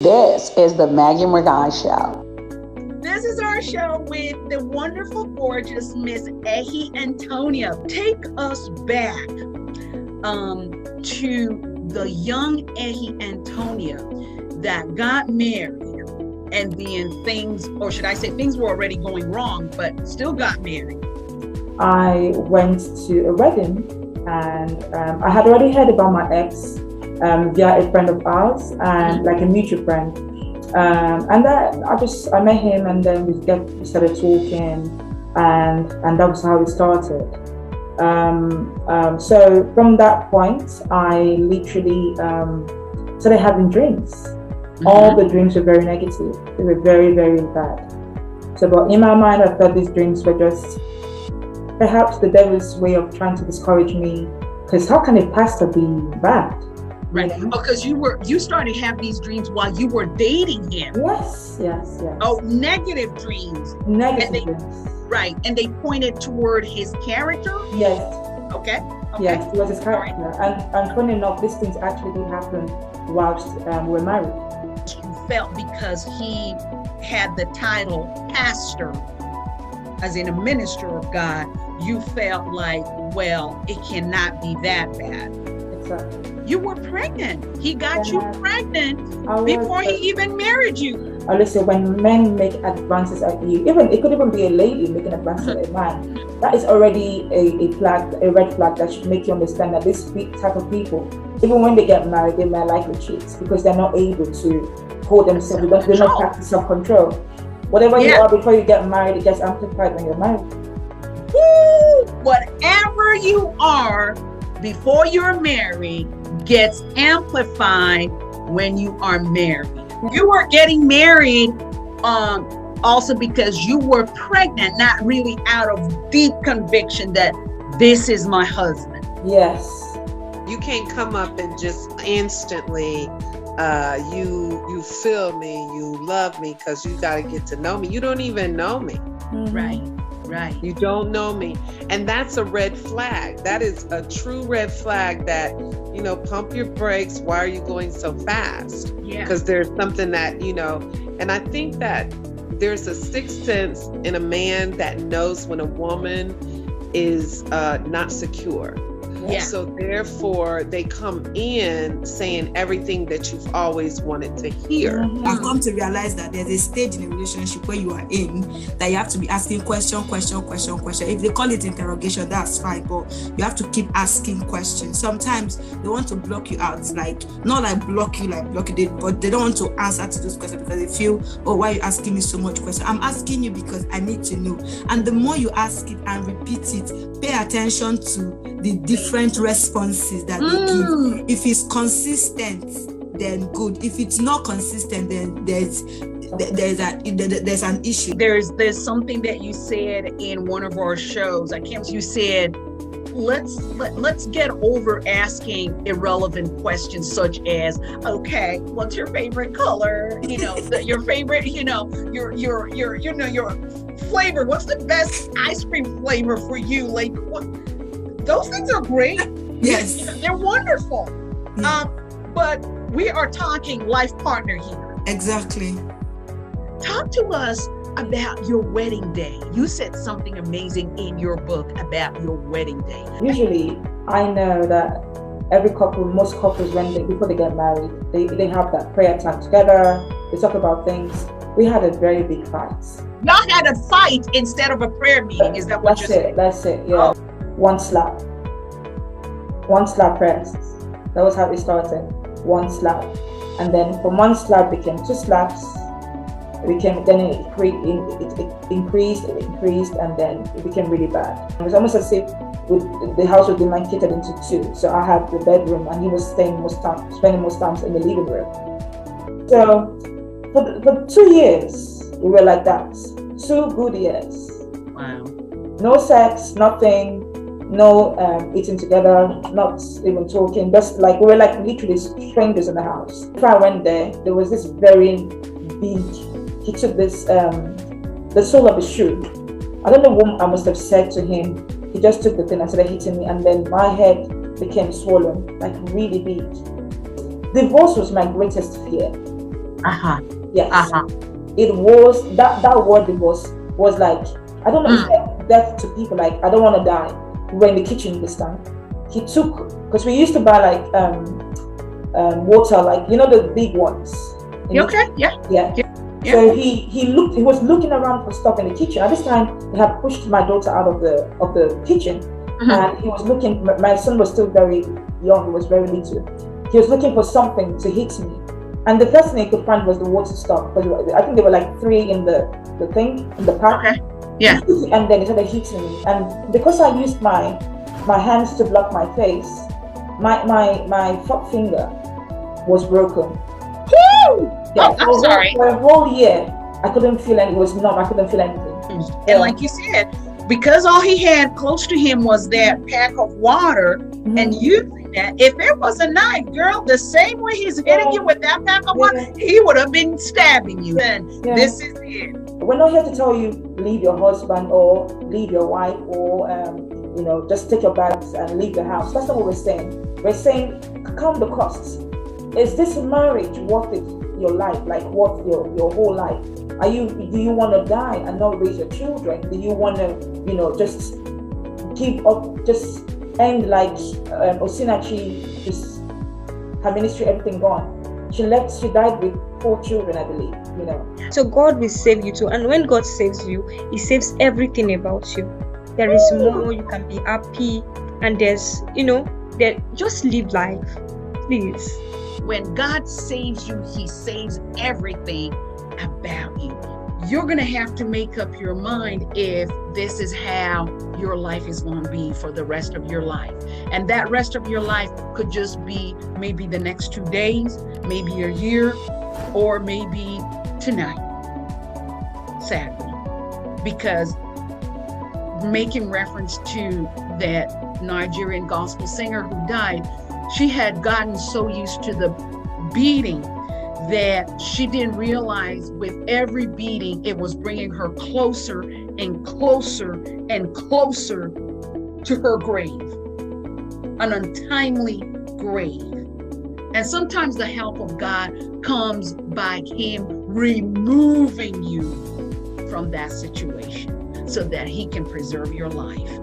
This is the Maggie Show. This is our show with the wonderful, gorgeous Miss Ehi Anthonia. Take us back to the young Ehi Anthonia that got married, and then things, or should I say things were already going wrong, but still got married. I went to a wedding, and I had already heard about my ex via a friend of ours, and like a mutual friend. And then I met him, and then we started talking, and that was how it started. So from that point, I literally started having dreams. All the dreams were very negative. They were very, very bad. So, but in my mind, I thought these dreams were just perhaps the devil's way of trying to discourage me. Because how can a pastor be bad? Right. Because you started to have these dreams while you were dating him. Yes. Oh, negative dreams. Negative dreams. Right. And they pointed toward his character? Yes. Okay. Yes, it was his character. Right. And funny enough, these things actually did happen whilst we were married. You felt because he had the title pastor, as in a minister of God, you felt like, well, it cannot be that bad. Exactly. You were pregnant. He got you pregnant before he even married you. Listen, when men make advances at you, it could even be a lady making advances at a man, that is already a red flag that should make you understand that this type of people, even when they get married, they may likely cheat because they're not able to hold themselves. They don't practice self-control. Whatever you are before you get married, it gets amplified when you're married. Woo! Whatever you are before you're married gets amplified when you are married. You were getting married also because you were pregnant, not really out of deep conviction that this is my husband. Yes. You can't come up and just instantly you feel me, you love me, because you got to get to know me. You don't even know me. Mm-hmm. Right. You don't know me. And that's a red flag. That is a true red flag that, pump your brakes. Why are you going so fast? Yeah. Because there's something that, and I think that there's a sixth sense in a man that knows when a woman is not secure. Yeah. So therefore, they come in saying everything that you've always wanted to hear. I've come to realize that there's a stage in a relationship where you are in that you have to be asking question. If they call it interrogation, that's fine, but you have to keep asking questions. Sometimes they want to block you out, not like block you, but they don't want to answer to those questions because they feel, oh, why are you asking me so much questions? I'm asking you because I need to know. And the more you ask it and repeat it, pay attention to the different responses that they give. If it's consistent, then good. If it's not consistent, then there's an issue. There's something that you said in one of our shows. You said, let's get over asking irrelevant questions such as, okay, what's your favorite color? Your favorite, your flavor. What's the best ice cream flavor for you? Like, what? Those things are great. Yes. They're wonderful. But we are talking life partner here. Exactly. Talk to us about your wedding day. You said something amazing in your book about your wedding day. Usually, I know that most couples, before they get married, they have that prayer time together. They talk about things. We had a very big fight. Y'all had a fight instead of a prayer meeting. Is that what you're saying? That's it. Yeah. Oh. One slap press. That was how it started. One slap, and then from one slap became two slaps. Then it increased, and then it became really bad. It was almost as if the house was demarcated into two. So I had the bedroom, and he was spending most times in the living room. So for 2 years we were like that. 2 good years. Wow. No sex, nothing. No eating together, not even talking, just like we were like literally strangers in the house. If I went there was this very big, he took this, the sole of his shoe. I don't know what I must have said to him. He just took the thing and started hitting me, and then my head became swollen, like really big. Divorce was my greatest fear. Yes. It was that word. It was like, I don't know, it's like death to people. Like, I don't want to die. We were in the kitchen this time. He took, because we used to buy like water, like, you know, the big ones. Okay. Yeah. So he was looking around for stuff in the kitchen. At this time, he had pushed my daughter out of the kitchen, and he was looking. My son was still very young; he was very little. He was looking for something to hit me, and the first thing he could find was the water stuff. Because I think there were like 3 in the thing in the pack. Okay. Yeah. And then he started hitting me, and because I used my hands to block my face, my finger was broken. Yeah, I'm sorry. For a whole year, I couldn't feel anything. It was numb. I couldn't feel anything. And like you said, because all he had close to him was that pack of water, and using that, if it was a knife, girl, the same way he's hitting you with that pack of water, he would have been stabbing you. And this is it. We're not here to tell you leave your husband or leave your wife or you know, just take your bags and leave the house. That's not what we're saying. We're saying count the costs. Is this marriage worth it? Your life, like what your whole life? Do you want to die and not raise your children? Do you want to, you know, just give up, just end like Osinachi, just her ministry, everything gone? She died with 4 children, I believe, you know. So God will save you too, and when God saves you, He saves everything about you. There is more, you can be happy, and there's, you know, that just live life, please. When God saves you, He saves everything about you. You're going to have to make up your mind if this is how your life is going to be for the rest of your life. And that rest of your life could just be maybe the next 2 days, maybe a year, or maybe tonight, sadly. Because making reference to that Nigerian gospel singer who died, she had gotten so used to the beating that she didn't realize with every beating, it was bringing her closer and closer and closer to her grave, an untimely grave. And sometimes the help of God comes by Him removing you from that situation so that He can preserve your life.